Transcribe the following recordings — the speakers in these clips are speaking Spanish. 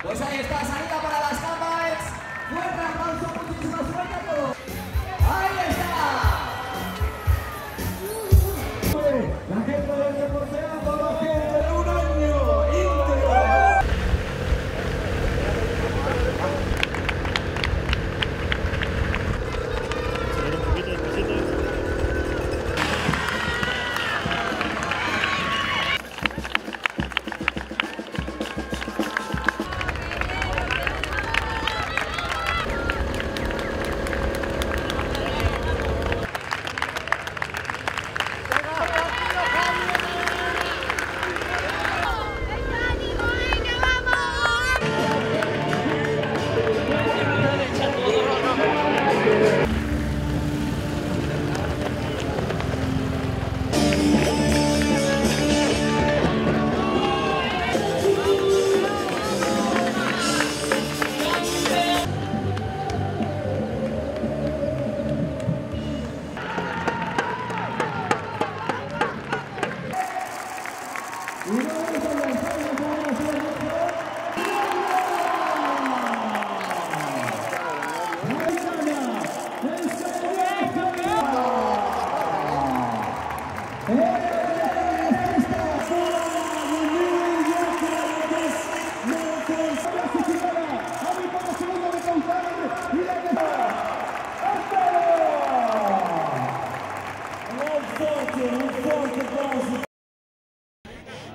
Pues ahí está, salida para las capas. Fuerte aplauso, muchísima suerte a todos. Ahí está. La gente del Deporteando, la gente de un año íntegro.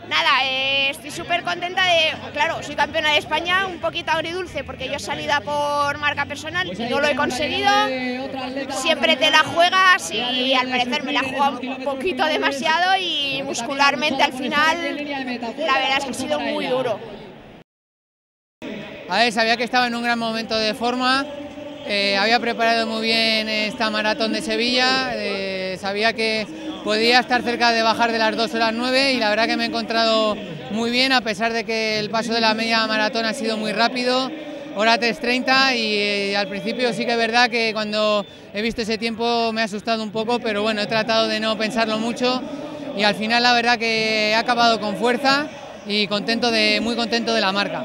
Nada, estoy súper contenta claro, soy campeona de España, un poquito agridulce porque yo he salido por marca personal y no lo he conseguido. Siempre te la juegas y al parecer me la he jugado un poquito demasiado y muscularmente al final la verdad es que ha sido muy duro. A ver, sabía que estaba en un gran momento de forma, había preparado muy bien esta maratón de Sevilla, sabía que podía estar cerca de bajar de las 2 horas 9 y la verdad que me he encontrado muy bien, a pesar de que el paso de la media maratón ha sido muy rápido, hora 3:30 y al principio sí que es verdad que cuando he visto ese tiempo me ha asustado un poco, pero bueno, he tratado de no pensarlo mucho y al final la verdad que he acabado con fuerza y muy contento de la marca.